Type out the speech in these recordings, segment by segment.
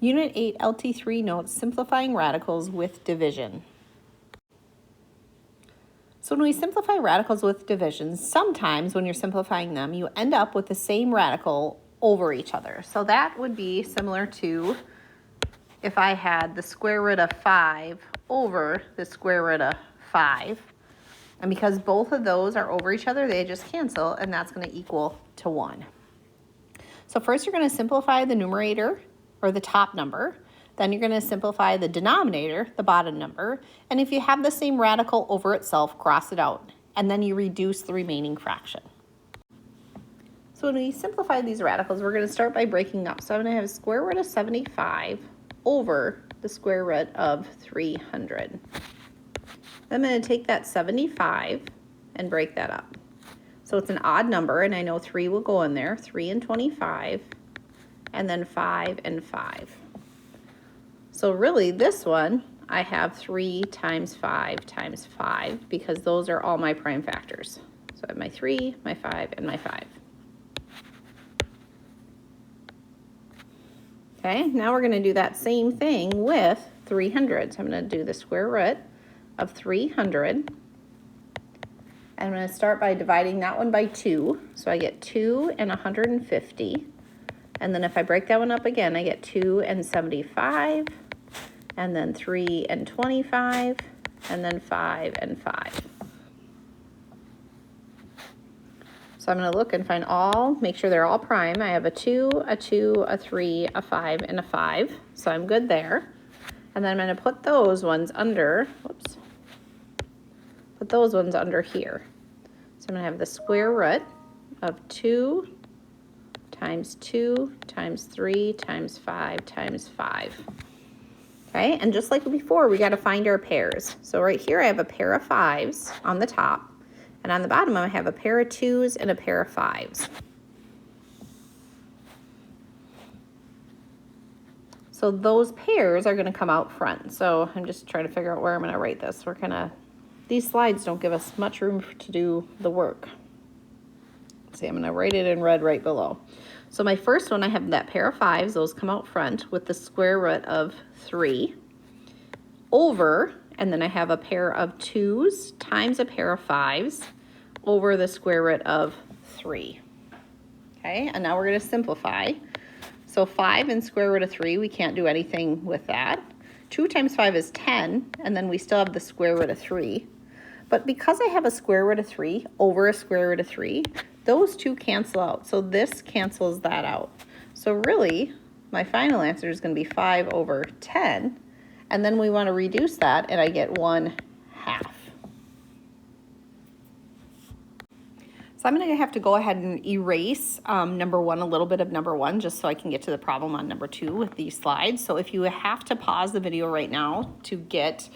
Unit 8 LT3 notes simplifying radicals with division. So when we simplify radicals with division, sometimes when you're simplifying them, you end up with the same radical over each other. So that would be similar to if I had the square root of 5 over the square root of 5. And because both of those are over each other, they just cancel, and that's going to equal to 1. So first you're going to simplify the numerator, or the top number. Then you're going to simplify the denominator, the bottom number. And if you have the same radical over itself, cross it out. And then you reduce the remaining fraction. So when we simplify these radicals, we're going to start by breaking up. So I'm going to have square root of 75 over the square root of 300. I'm going to take that 75 and break that up. So it's an odd number, and I know 3 will go in there, 3 and 25, and then 5 and 5. So really this one, I have 3 times 5 times 5 because those are all my prime factors. So I have my 3, my 5, and my 5. Okay, now we're going to do that same thing with 300. So I'm going to do the square root of 300. I'm going to start by dividing that one by 2. So I get 2 and 150. And then if I break that one up again, I get 2 and 75. And then 3 and 25. And then 5 and 5. So I'm going to look and find make sure they're all prime. I have a 2, a 2, a 3, a 5, and a 5. So I'm good there. And then I'm going to put those ones under, put those ones under here. So I'm going to have the square root of 2 times 2 times 3 times 5 times 5. Okay, and just like before, we got to find our pairs. So right here I have a pair of 5s on the top. And on the bottom, I have a pair of 2s and a pair of 5s. So those pairs are going to come out front. So I'm just trying to figure out where I'm going to write this. These slides don't give us much room to do the work. See, I'm going to write it in red right below. So my first one, I have that pair of 5s. Those come out front with the square root of 3 over, and then I have a pair of 2s times a pair of 5s over the square root of 3. Okay, and now we're going to simplify. So 5 and square root of 3, we can't do anything with that. 2 times 5 is 10, and then we still have the square root of 3. But because I have a square root of 3 over a square root of 3, those two cancel out. So this cancels that out. So really, my final answer is going to be 5 over 10. And then we want to reduce that, and I get 1/2. So I'm going to have to go ahead and erase number 1, a little bit of number 1, just so I can get to the problem on number 2 with these slides. So if you have to pause the video right now to get,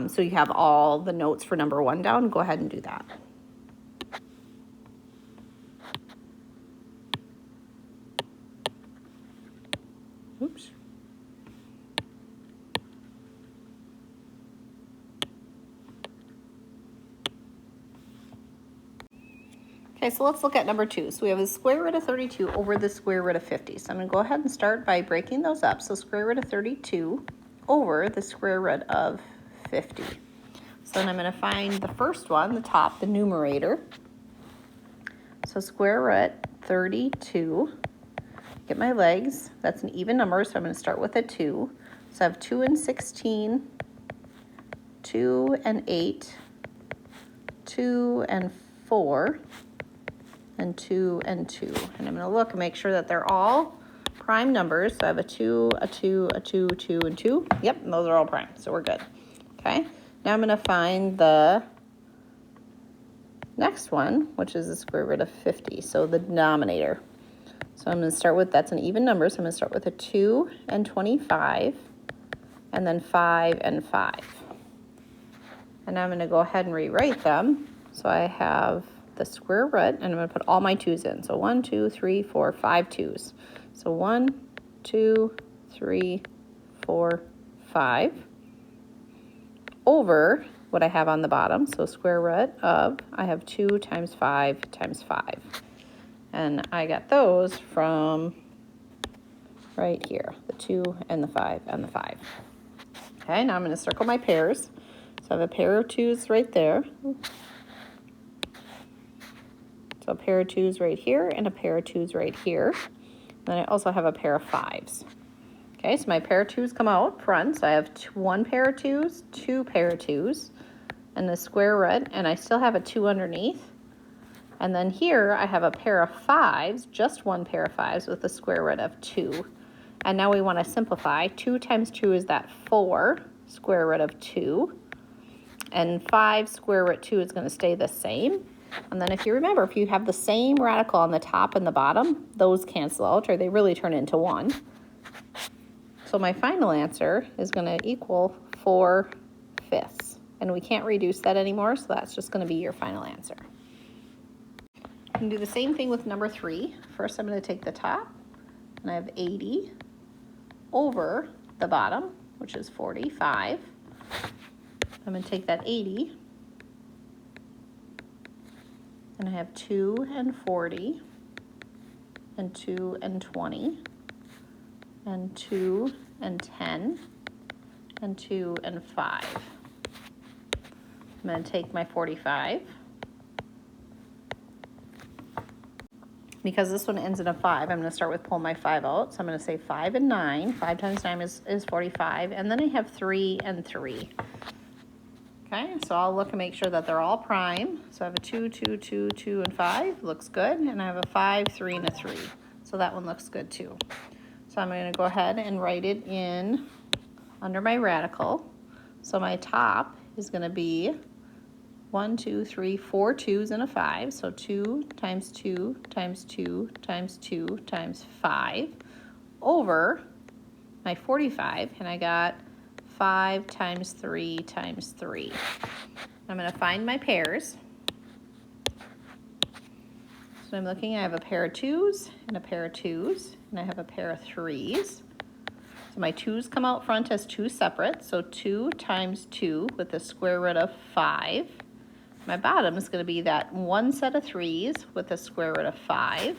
so you have all the notes for number 1 down, go ahead and do that. Oops. Okay, so let's look at number 2. So we have the square root of 32 over the square root of 50. So I'm going to go ahead and start by breaking those up. So square root of 32 over the square root of 50. So then I'm going to find the first one, the top, the numerator. So square root 32. Get my legs. That's an even number, so I'm going to start with a 2. So I have 2 and 16, 2 and 8, 2 and 4, and 2 and 2. And I'm going to look and make sure that they're all prime numbers. So I have a 2, a 2, a 2, 2, and 2. Yep, those are all prime, so we're good. Okay, now I'm going to find the next one, which is the square root of 50, so the denominator. So I'm going to start with, that's an even number, so I'm going to start with a 2 and 25, and then 5 and 5. And I'm going to go ahead and rewrite them. So I have the square root, and I'm going to put all my 2's in. So 1, 2, 3, 4, 5 2's. So 1, 2, 3, 4, 5 over what I have on the bottom. So square root of, I have 2 times 5 times 5. And I got those from right here, the 2 and the 5 and the 5. Okay, now I'm going to circle my pairs. So I have a pair of 2s right there. So a pair of 2s right here and a pair of 2s right here. Then I also have a pair of 5s. Okay, so my pair of 2s come out front. So I have one pair of 2s, two pair of 2s, and the square root, and I still have a 2 underneath. And then here I have a pair of 5s, just one pair of 5s with a square root of 2. And now we want to simplify. 2 times 2 is that 4, square root of 2. And 5 square root 2 is going to stay the same. And then if you remember, if you have the same radical on the top and the bottom, those cancel out, or they really turn into 1. So my final answer is going to equal 4/5. And we can't reduce that anymore, so that's just going to be your final answer. You can do the same thing with number 3. First, I'm going to take the top, and I have 80 over the bottom, which is 45. I'm going to take that 80, and I have 2 and 40, and 2 and 20, and 2 and 10, and 2 and 5. I'm going to take my 45. Because this one ends in a 5, I'm going to start with pull my 5 out. So I'm going to say 5 and 9. 5 times 9 is 45. And then I have 3 and 3. Okay, so I'll look and make sure that they're all prime. So I have a 2, 2, 2, 2, and 5. Looks good. And I have a 5, 3, and a 3. So that one looks good too. So I'm going to go ahead and write it in under my radical. So my top is going to be 1, 2, 3, 4 2s and a 5. So 2 times 2 times 2 times 2 times 5 over my 45. And I got 5 times 3 times 3. I'm going to find my pairs. So I'm looking, I have a pair of 2s and a pair of 2s, and I have a pair of 3s. So my 2s come out front as 2 separate. So 2 times 2 with the square root of 5. My bottom is going to be that one set of 3s with a square root of 5.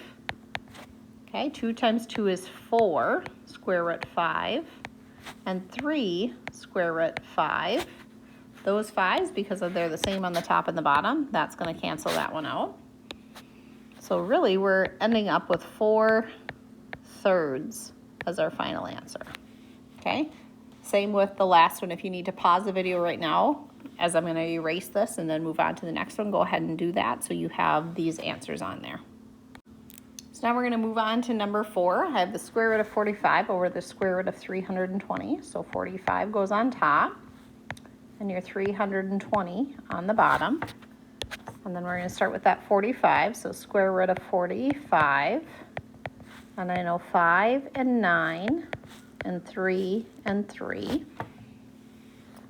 Okay, 2 times 2 is 4, square root 5, and 3, square root 5. Those 5s, because they're the same on the top and the bottom, that's going to cancel that one out. So really, we're ending up with 4/3 as our final answer. Okay, same with the last one. If you need to pause the video right now, as I'm going to erase this and then move on to the next one, go ahead and do that so you have these answers on there. So now we're going to move on to number 4. I have the square root of 45 over the square root of 320. So 45 goes on top, and your 320 on the bottom. And then we're going to start with that 45. So square root of 45. And I know 5 and 9 and 3 and 3.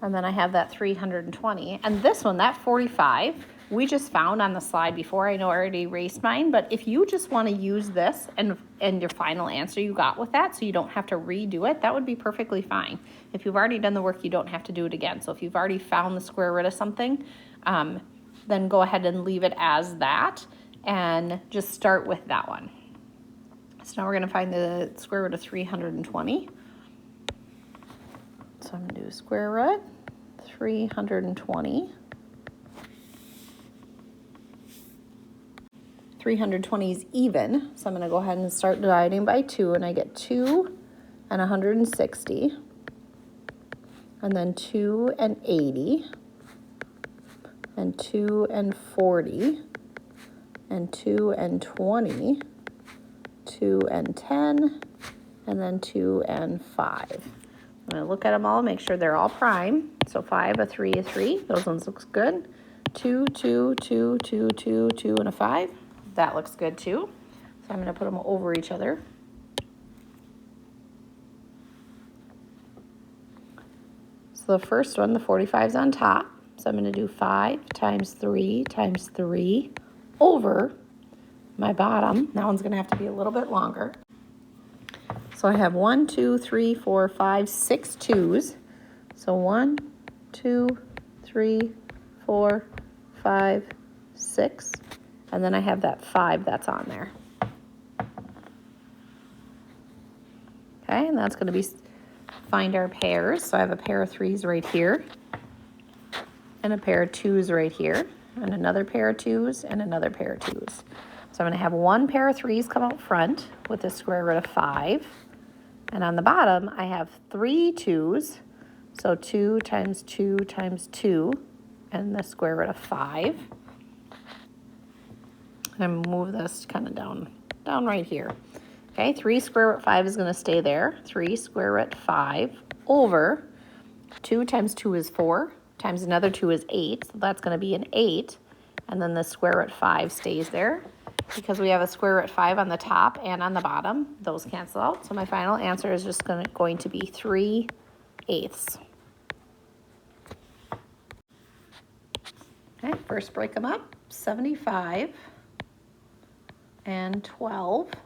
And then I have that 320. And this one, that 45, we just found on the slide before. I know I already erased mine, but if you just want to use this and your final answer you got with that, so you don't have to redo it, that would be perfectly fine. If you've already done the work, you don't have to do it again. So if you've already found the square root of something, then go ahead and leave it as that and just start with that one. So now we're going to find the square root of 320. So I'm going to do square root 320. 320 is even, so I'm going to go ahead and start dividing by 2, and I get 2 and 160, and then 2 and 80, and 2 and 40, and 2 and 20, 2 and 10, and then 2 and 5. I'm going to look at them all, make sure they're all prime. So 5, a 3, a 3. Those ones looks good. 2, 2, 2, 2, 2, 2, and a 5. That looks good too. So I'm going to put them over each other. So the first one, the 45 is on top. So I'm going to do 5 times 3 times 3 over my bottom. That one's going to have to be a little bit longer. So I have 1, 2, 3, 4, 5, 6 2s. So 1, 2, 3, 4, 5, 6. And then I have that 5 that's on there. Okay, and that's going to be find our pairs. So I have a pair of 3s right here, and a pair of 2s right here, and another pair of 2s, and another pair of 2s. So I'm going to have one pair of 3s come out front with the square root of 5. And on the bottom, I have 3 2s. So 2 times 2 times 2, and the square root of 5. And I'm going to move this kind of down right here. Okay, 3 square root 5 is going to stay there. 3 square root 5 over 2 times 2 is 4, times another 2 is 8. So that's going to be an 8. And then the square root 5 stays there. Because we have a square root 5 on the top and on the bottom, those cancel out. So my final answer is just going to be 3/8. Okay, first break them up. 75 and 12. So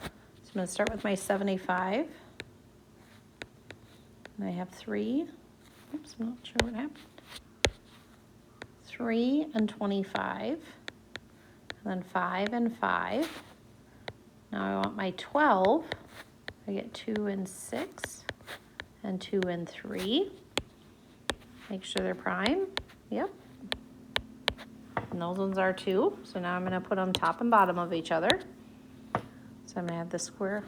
I'm going to start with my 75. And I have 3. Oops, I'm not sure what happened. 3 and 25. And then 5 and 5. Now I want my 12. I get 2 and 6 and 2 and 3. Make sure they're prime. Yep. And those ones are too. So now I'm going to put them top and bottom of each other. So I'm going to have the square,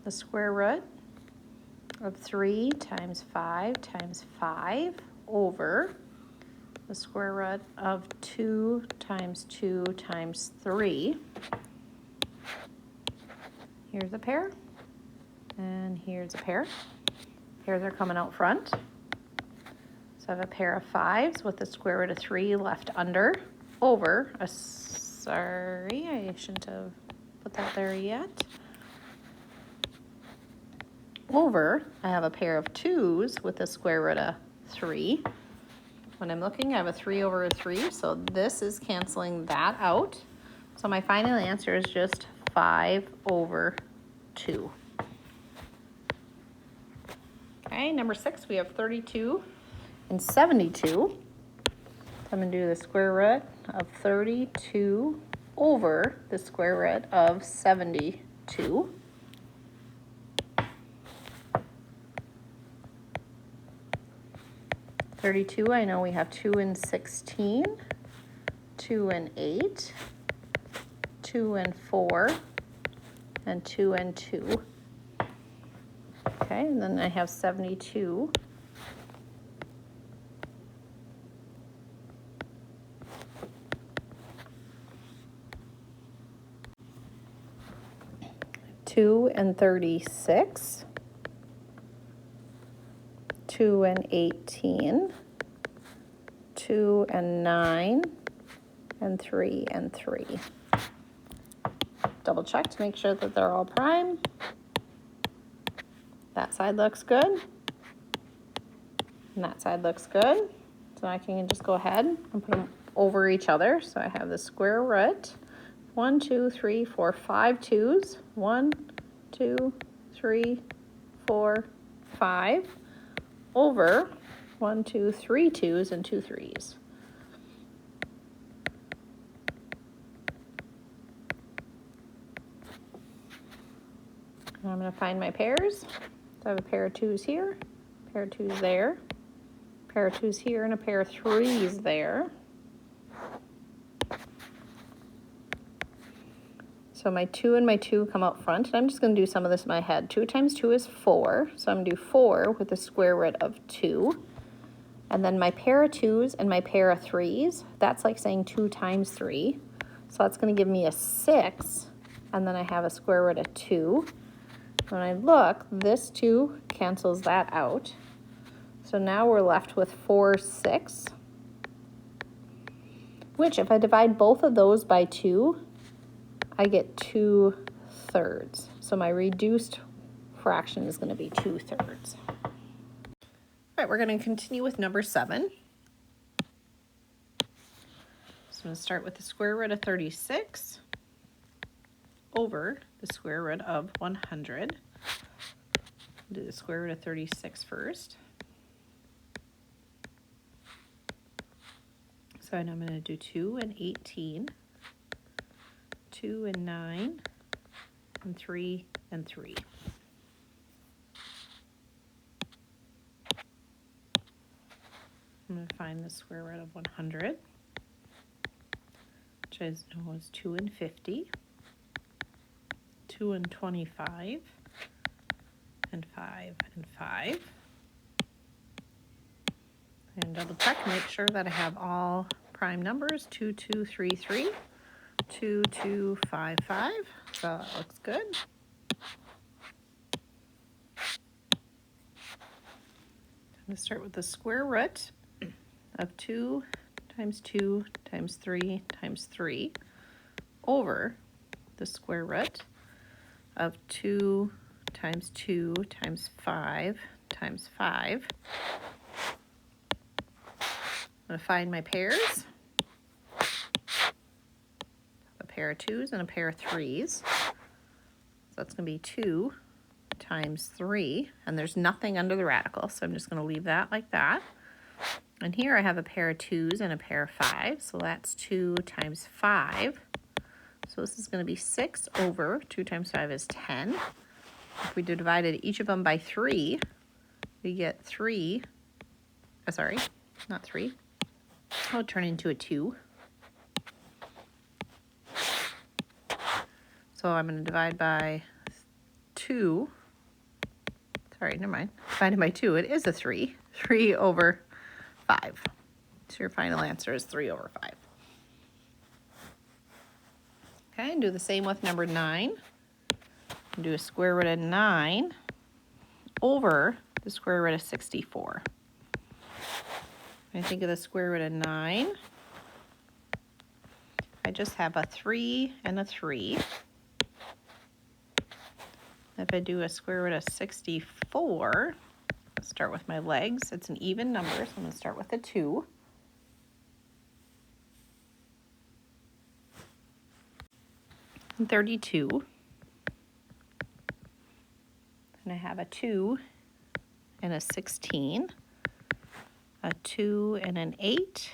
the square root of 3 times 5 times 5 over the square root of 2 times 2 times 3. Here's a pair, and here's a pair. Pairs are coming out front. So I have a pair of 5s with the square root of 3 left under, over a, sorry, I shouldn't have put that there yet. Over, I have a pair of 2s with the square root of 3. When I'm looking, I have a 3 over a 3, so this is canceling that out. So my final answer is just 5/2. Okay, number 6, we have 32 and 72. So I'm going to do the square root of 32 over the square root of 72. I know we have 2 and 16, 2 and 8, 2 and 4, and 2 and 2. Okay, and then I have 72. Two and 36, 2 and 18, 2 and 9, and 3 and 3. Double check to make sure that they're all prime. That side looks good. And that side looks good. So I can just go ahead and put them over each other. So I have the square root. 1, 2, 3, 4, 5 2s. 1, 2, 3, 4, 5. Over 1, 2, 3 2s and 2 3s. And I'm going to find my pairs. So I have a pair of 2s here, a pair of 2s there, a pair of 2s here, and a pair of 3s there. So my 2 and my 2 come out front, and I'm just going to do some of this in my head. 2 times 2 is 4, so I'm going to do 4 with the square root of 2. And then my pair of 2s and my pair of 3s, that's like saying 2 times 3. So that's going to give me a 6, and then I have a square root of 2. When I look, this 2 cancels that out. So now we're left with 4, 6, which if I divide both of those by 2, I get 2/3. So my reduced fraction is going to be 2/3. All right, we're going to continue with number 7. So I'm going to start with the square root of 36 over the square root of 100. Do the square root of 36 first. So now I'm going to do 2 and 18, 2 and 9, and 3 and 3. I'm going to find the square root of 100, which was 2 and 50, 2 and 25, and 5 and 5. And double check, make sure that I have all prime numbers, 2, 2, 3, 3, 2, 2, 5, 5. So that looks good. I'm going to start with the square root of 2 times 2 times 3 times 3 over the square root of 2 times 2 times 5 times 5. I'm going to find my pairs. A pair of 2s and a pair of 3s. So that's going to be 2 times 3, and there's nothing under the radical, so I'm just going to leave that like that. And here I have a pair of 2s and a pair of 5, so that's 2 times 5. So this is going to be 6 over 2 times 5 is 10. If we divided each of them by 3, we get 3, sorry, not 3. I'll turn into a 2. So I'm going to divide by 2. Sorry, never mind. Divided by 2, it is a 3. 3 over 5. So your final answer is 3 over 5. Okay, and do the same with number 9. Do a square root of 9 over the square root of 64. When I think of the square root of 9, I just have a 3 and a 3. If I do a square root of 64, let's start with my legs. It's an even number, so I'm going to start with a 2. And 32. And I have a 2 and a 16, a 2 and an 8,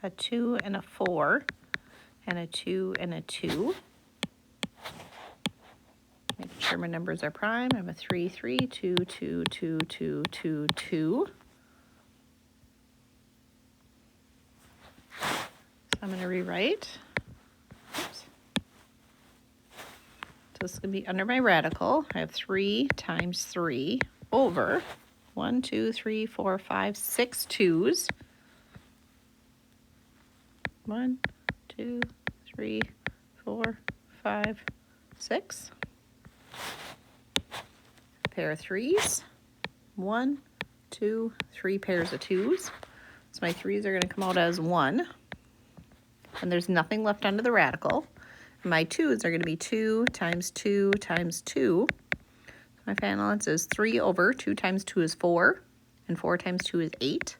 a 2 and a 4, and a 2 and a 2. Making sure my numbers are prime. I have a 3, 3, 2, 2, 2, 2, 2, 2. So I'm going to rewrite. Oops. So this is going to be under my radical. I have 3 times 3 over 1, 2, 3, 4, 5, 6 2's. 1, 2, 3, 4, 5, 6. Pair of 3's. 1, 2, 3 pairs of 2's. So my 3's are going to come out as 1. And there's nothing left under the radical. And my 2's are going to be 2 times 2 times 2. My final answer is 3 over 2 times 2 is 4. And 4 times 2 is 8.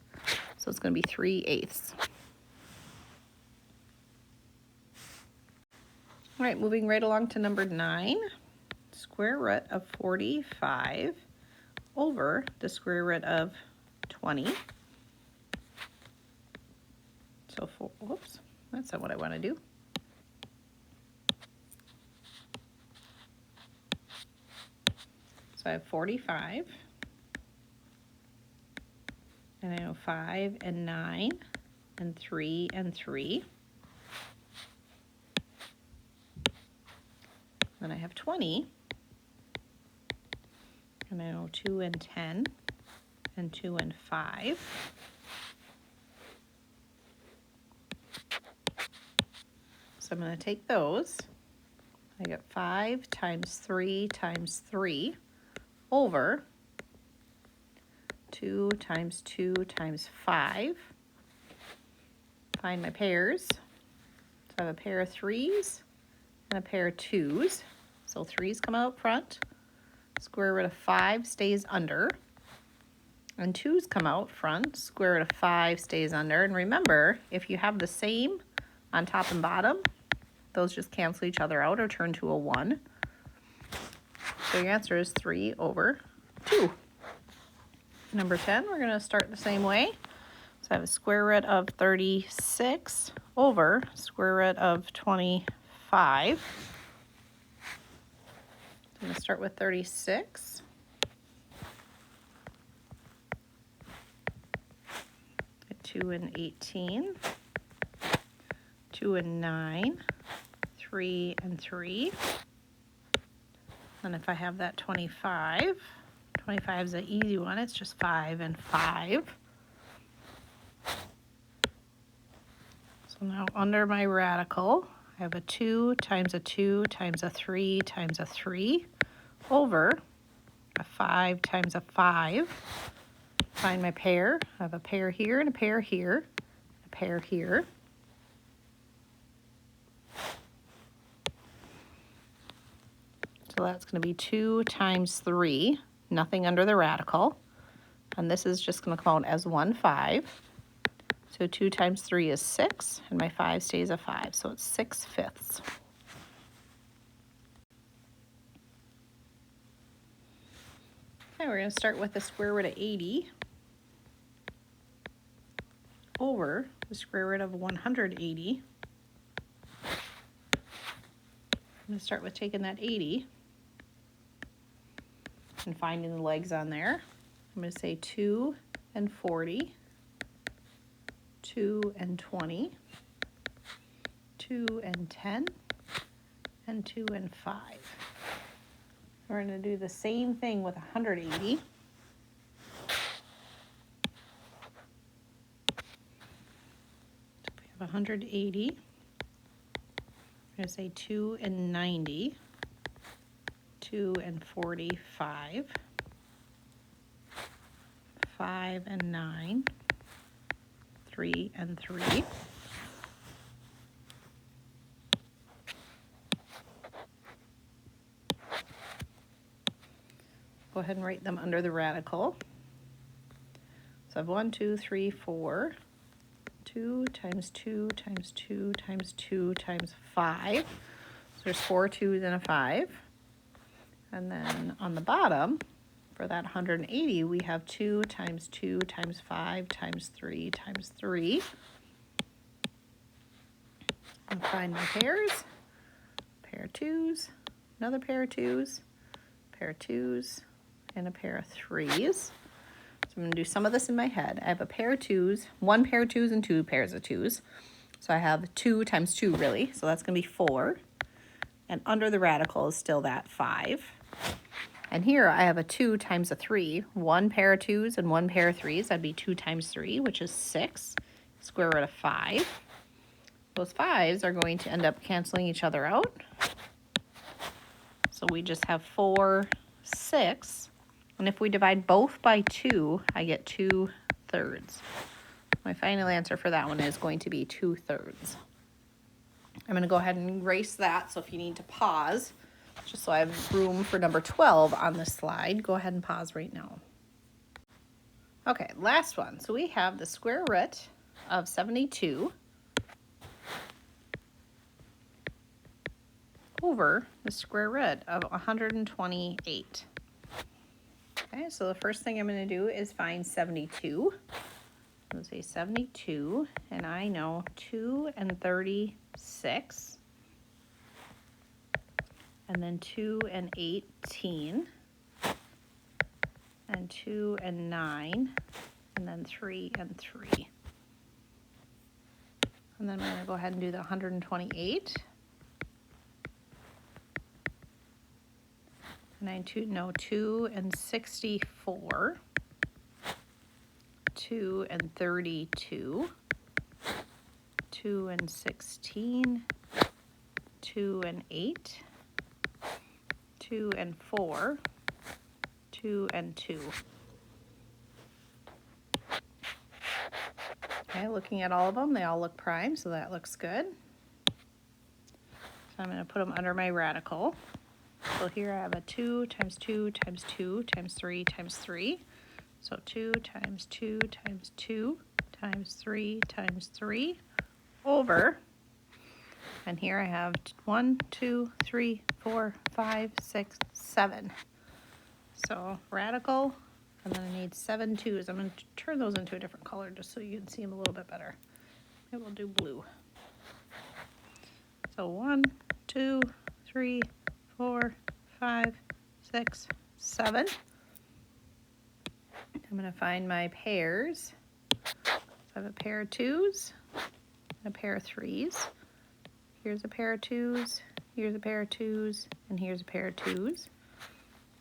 So it's going to be 3/8. All right, moving right along to number 9. Square root of 45 over the square root of 20. So, whoops, that's not what I want to do. So I have 45, and I know 5 and 9, and 3 and 3. Then I have 20, and I know 2 and 10, and 2 and 5. So I'm going to take those. I get 5 times 3 times 3 over 2 times 2 times 5. Find my pairs. So I have a pair of 3's and a pair of 2's. So 3's come out front. Square root of 5 stays under. And 2's come out front. Square root of 5 stays under. And remember, if you have the same on top and bottom, those just cancel each other out or turn to a 1. So your answer is 3 over 2. Number 10, we're going to start the same way. So I have a square root of 36 over square root of 25. I'm going to start with 36. Get 2 and 18. 2 and 9. 3 and 3. And if I have that 25, 25 is an easy one. It's just 5 and 5. So now under my radical, I have a 2 times a 2 times a 3 times a 3 over a 5 times a 5. Find my pair. I have a pair here and a pair here, a pair here. So that's going to be 2 times 3, nothing under the radical. And this is just going to come out as 1 5. So 2 times 3 is 6, and my 5 stays a 5, so it's 6/5. Okay, we're going to start with the square root of 80 over the square root of 180. I'm going to start with taking that 80 and finding the legs on there. I'm going to say 2 and 40, 2 and 20, 2 and 10, and 2 and 5. We're going to do the same thing with 180. We have 180. I'm going to say 2 and 90, 2 and 45, 5 and 9, 3 and 3. Go ahead and write them under the radical. So I have 1, 2, 3, 4. 2 times 2 times 2 times 2 times 5. So there's 4 2s and a 5. And then on the bottom, for that 180, we have 2 times 2 times 5 times 3 times 3. And find my pairs. Pair of 2s, another pair of 2s, pair of 2s, and a pair of 3s. So I'm going to do some of this in my head. I have a pair of 2s, 1 pair of 2s, and 2 pairs of 2s. So I have 2 times 2, really. So that's going to be 4. And under the radical is still that 5. And here I have a 2 times a 3. 1 pair of 2s and 1 pair of 3s. That'd be 2 times 3, which is 6. Square root of 5. Those 5s are going to end up canceling each other out. So we just have 4, 6. And if we divide both by 2, I get 2/3. My final answer for that one is going to be 2/3. I'm going to go ahead and erase that, so if you need to pause, just so I have room for number 12 on this slide, go ahead and pause right now. Okay, last one. So we have the square root of 72 over the square root of 128. Okay, so the first thing I'm going to do is find 72. Let's say 72, and I know 2 and 36, and then 2 and 18, and 2 and 9, and then 3 and 3. And then I'm going to go ahead and do the 128. And I know 2 and 64, 2 and 32, 2 and 16, 2 and 8, 2 and 4, 2 and 2. Okay, looking at all of them, they all look prime, so that looks good. So I'm going to put them under my radical. So here I have a 2 times 2 times 2 times 3 times 3. So 2 times 2 times 2 times 3 times 3 over, and here I have 1, 2, 3, 4, 5, 6, 7. So radical, and then I need 7 2s. I'm going to turn those into a different color just so you can see them a little bit better. Maybe we'll do blue. So 1, 2, 3, 4, 5, 6, 7. I'm going to find my pairs. So I have a pair of 2s and a pair of 3s. Here's a pair of 2s, here's a pair of 2s, and here's a pair of 2s.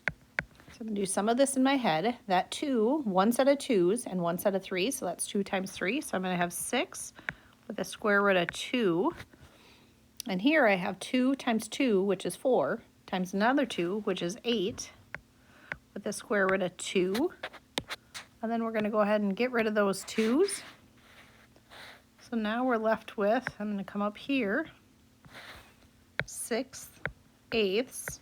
So I'm going to do some of this in my head. That 2, one set of 2s and one set of 3s, so that's 2 times 3. So I'm going to have 6 with a square root of 2. And here I have 2 times 2, which is 4, times another 2, which is 8, with a square root of 2. And then we're going to go ahead and get rid of those 2's. So now we're left with, I'm going to come up here, 6/8,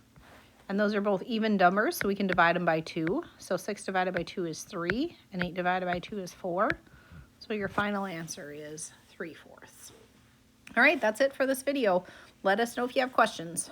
and those are both even numbers, so we can divide them by 2. So 6 divided by 2 is 3, and 8 divided by 2 is 4. So your final answer is 3/4. All right, that's it for this video. Let us know if you have questions.